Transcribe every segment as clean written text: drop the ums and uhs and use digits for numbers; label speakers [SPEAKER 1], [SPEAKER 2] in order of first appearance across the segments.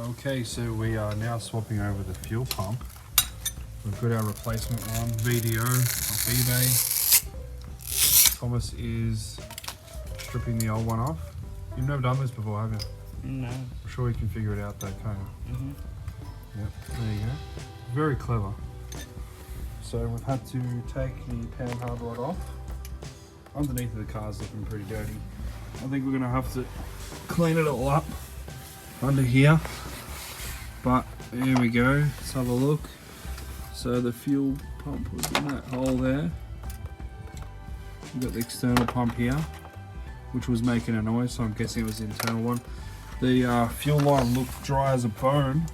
[SPEAKER 1] Okay, so we are now swapping over the fuel pump. We've got our replacement one, VDO off eBay. Thomas is stripping the old one off. You've never done this before, have you?
[SPEAKER 2] No.
[SPEAKER 1] I'm sure you can figure it out though, can't you? Yep, there you go. Very clever. So we've had to take the panhard rod off. Underneath of the car's looking pretty dirty. I think we're gonna have to clean it all up under here. But here we go, let's have a look. So the fuel pump was in that hole there. We've got the external pump here, which was making a noise, so I'm guessing it was the internal one. The fuel line looked dry as a bone.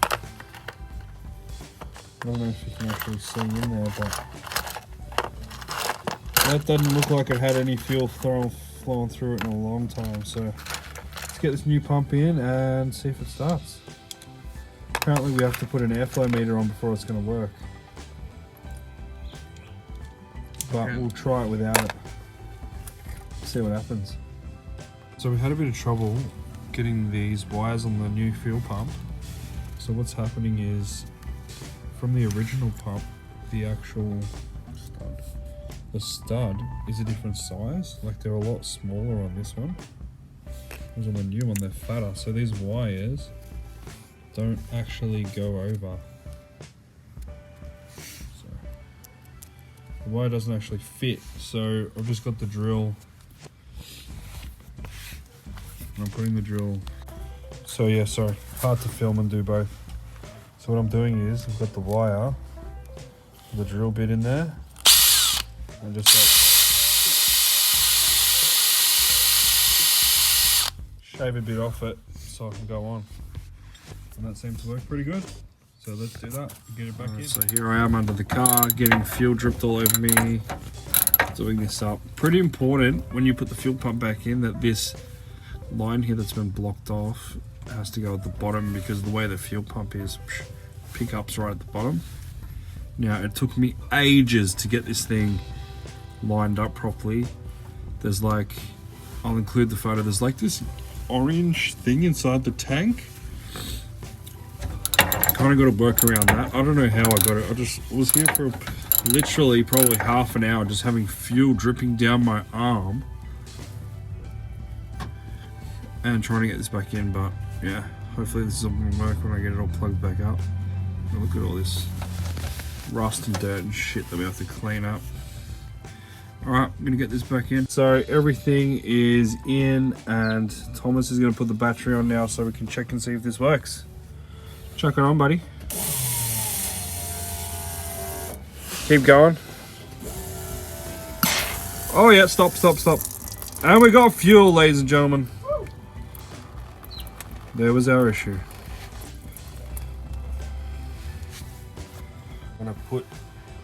[SPEAKER 1] I don't know if you can actually see in there, but that doesn't look like it had any fuel flowing through it in a long time. So let's get this new pump in and see if it starts. Apparently we have to put an airflow meter on before it's going to work. But we'll try it without it. See what happens. So we had a bit of trouble getting these wires on the new fuel pump. So what's happening is, from the original pump, the actual stud is a different size. Like they're a lot smaller on this one. Whereas on the new one they're fatter. So these wires don't actually go over. So the wire doesn't actually fit. So I've just got the drill. And I'm putting the drill. So yeah, sorry, hard to film and do both. So what I'm doing is I've got the wire, the drill bit in there, and just like shave a bit off it so I can go on. And that seems to work pretty good. So let's do that and get it back in. So here I am under the car, getting fuel dripped all over me, doing this up. Pretty important when you put the fuel pump back in that this line here that's been blocked off has to go at the bottom, because the way the fuel pump is, pickup's right at the bottom. Now it took me ages to get this thing lined up properly. There's like, I'll include the photo, there's like this orange thing inside the tank. Kind of got to work around that. I don't know how I got it. I just was here for literally probably half an hour just having fuel dripping down my arm and trying to get this back in. But yeah, hopefully this is all going to work when I get it all plugged back up. Now look at all this rust and dirt and shit that we have to clean up. Alright, I'm going to get this back in. So everything is in and Thomas is going to put the battery on now so we can check and see if this works. Chuck it on, buddy. Keep going. Oh yeah, stop. And we got fuel, ladies and gentlemen. There was our issue. I'm gonna put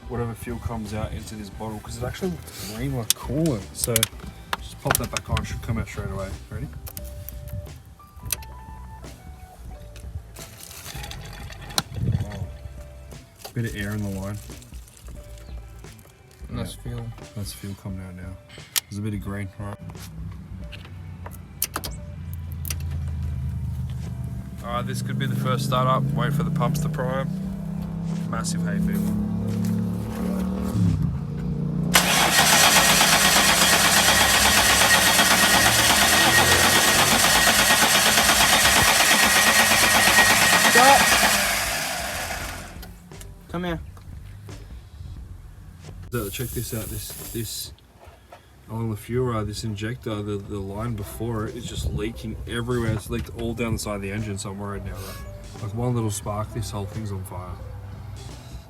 [SPEAKER 1] whatever fuel comes out into this bottle because it actually looks green like coolant. So just pop that back on, it should come out straight away. Ready? Bit of air in the line.
[SPEAKER 2] And that's fuel.
[SPEAKER 1] That's fuel coming out now. There's a bit of green, alright. Alright, this could be the first startup. Wait for the pumps to prime. Massive hay fever.
[SPEAKER 2] Stop! Come here.
[SPEAKER 1] So check this out. This along the fuel rod, this injector, the line before it is just leaking everywhere. It's leaked all down the side of the engine, so I'm worried now that like one little spark, this whole thing's on fire.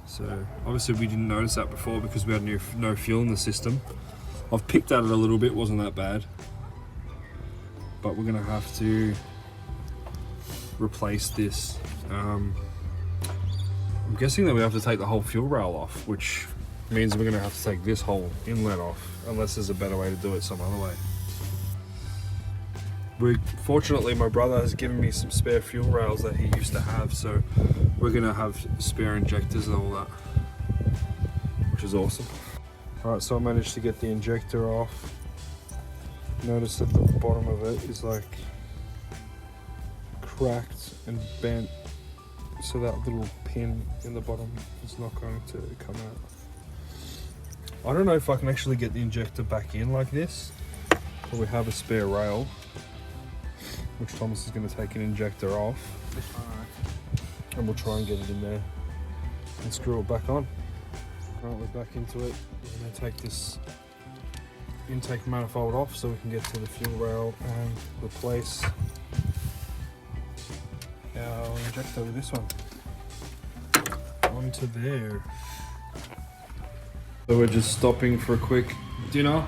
[SPEAKER 1] So obviously we didn't notice that before because we had no fuel in the system. I've picked at it a little bit, wasn't that bad. But we're gonna have to replace this. I'm guessing that we have to take the whole fuel rail off, which means we're gonna have to take this whole inlet off, unless there's a better way to do it some other way. Fortunately, my brother has given me some spare fuel rails that he used to have, so we're gonna have spare injectors and all that, which is awesome. Alright, so I managed to get the injector off. Notice that the bottom of it is like cracked and bent, so that little pin in the bottom is not going to come out. I don't know if I can actually get the injector back in like this, but we have a spare rail, which Thomas is going to take an injector off, and we'll try and get it in there and screw it back on. Right, we're back into it. We're going to take this intake manifold off so we can get to the fuel rail and replace our injector with this one. Onto there. So we're just stopping for a quick dinner.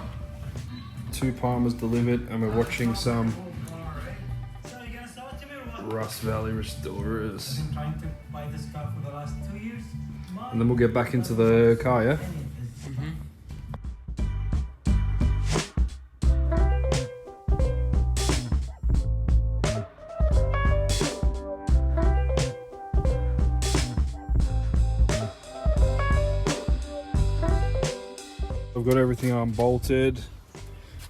[SPEAKER 1] 2 Palmers delivered, and we're watching some Rust Valley Restorers.
[SPEAKER 3] I've been trying to buy this car for the last 2 years.
[SPEAKER 1] And then we'll get back into the car, yeah? I've got everything unbolted,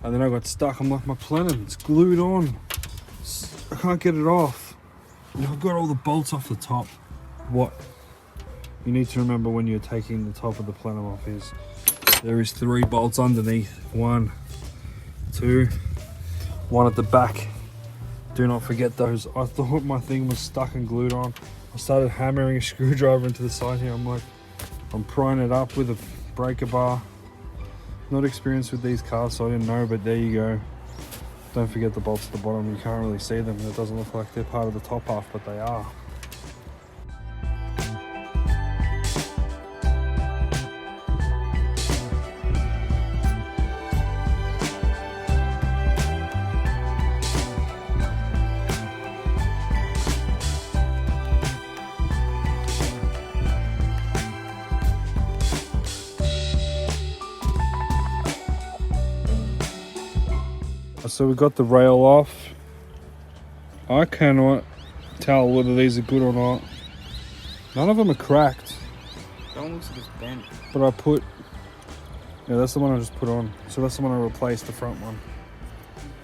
[SPEAKER 1] and then I got stuck. I'm like, my plenum, it's glued on. I can't get it off. And I've got all the bolts off the top. What you need to remember when you're taking the top of the plenum off is there is 3 bolts underneath. 1, 2, 1 at the back. Do not forget those. I thought my thing was stuck and glued on. I started hammering a screwdriver into the side here. I'm prying it up with a breaker bar. Not experienced with these cars, so I didn't know, but there you go. Don't forget the bolts at the bottom. You can't really see them. It doesn't look like they're part of the top half, but they are. So we got the rail off. I cannot tell whether these are good or not. None of them are cracked.
[SPEAKER 2] That one looks like it's bent.
[SPEAKER 1] But I put, yeah, that's the one I just put on. So that's the one I replaced, the front one.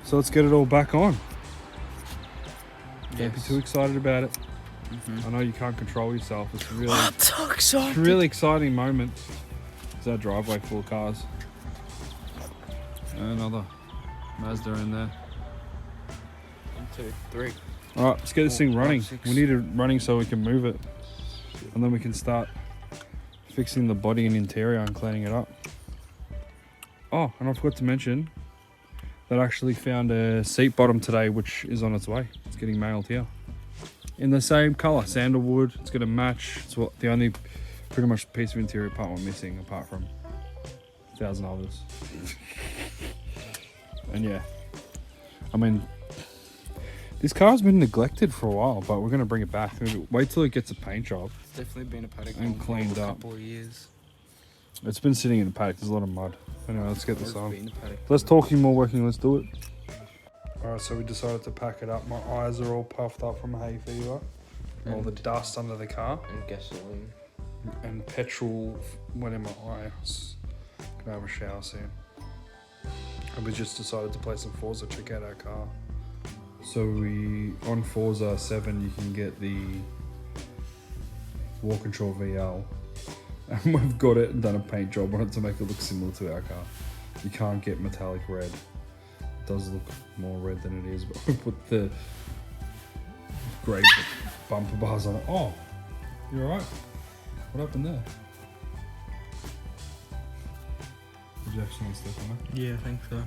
[SPEAKER 1] So let's get it all back on. Don't be too excited about it. I know you can't control yourself. It's really, it's a really exciting moment. It's our driveway full of cars. Another Mazda in there.
[SPEAKER 2] 1, 2, 3.
[SPEAKER 1] All right, let's get this thing running.
[SPEAKER 2] 5, 6.
[SPEAKER 1] We need it running so we can move it, and then we can start fixing the body and interior and cleaning it up. Oh, and I forgot to mention that I actually found a seat bottom today, which is on its way. It's getting mailed here in the same color, sandalwood. It's gonna match. It's what the only pretty much piece of interior part we're missing, apart from 1,000 others. And yeah, I mean, this car's been neglected for a while, but we're going to bring it back. Wait till it gets a paint job.
[SPEAKER 2] It's definitely been a paddock
[SPEAKER 1] and cleaned
[SPEAKER 2] for a
[SPEAKER 1] up.
[SPEAKER 2] couple of years.
[SPEAKER 1] It's been sitting in the paddock. There's a lot of mud. Anyway, let's get this
[SPEAKER 2] It's
[SPEAKER 1] on.
[SPEAKER 2] been a paddock.
[SPEAKER 1] Less talking, more working. Let's do it. All right, so we decided to pack it up. My eyes are all puffed up from hay fever. All the dust under the car.
[SPEAKER 2] And gasoline.
[SPEAKER 1] And petrol went in my eye. Gonna have a shower soon. And we just decided to play some Forza, check out our car. So on Forza 7, you can get the War Control VL. And we've got it and done a paint job on it to make it look similar to our car. You can't get metallic red. It does look more red than it is, but we put the grey bumper bars on it. Oh, you alright? What happened there? Did you accidentally step on it?
[SPEAKER 2] Yeah, I think so.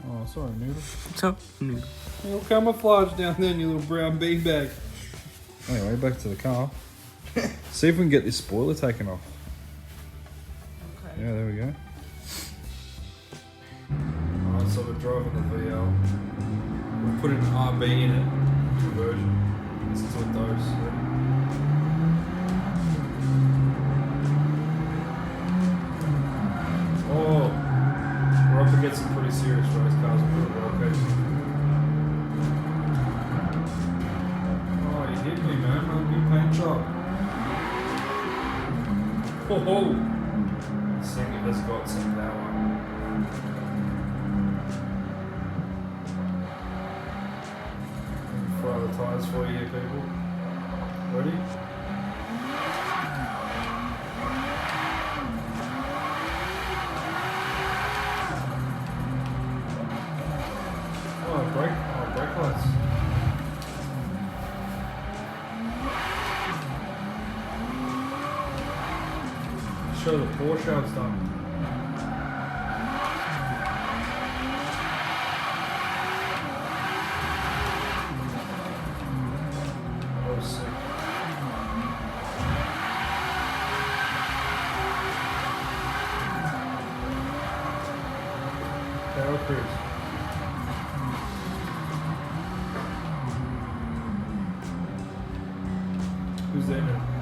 [SPEAKER 1] Oh, sorry, Noodle.
[SPEAKER 2] What's up, Noodle?
[SPEAKER 1] Little camouflage down there in your little brown beanbag. Anyway, back to the car. See if we can get this spoiler taken off. Okay. Yeah, there we go. Alright, so we're driving the VL. We've put an RB in it, conversion. Listen to it goes. Oh, we're up against some pretty serious race cars with the rocket. Oh, you hit me, man. My new paint job. Oh, this thing has got some power. Fry the tyres for you. show the Porsche how it's done. Oh, sick. Power cruise. Who's that now?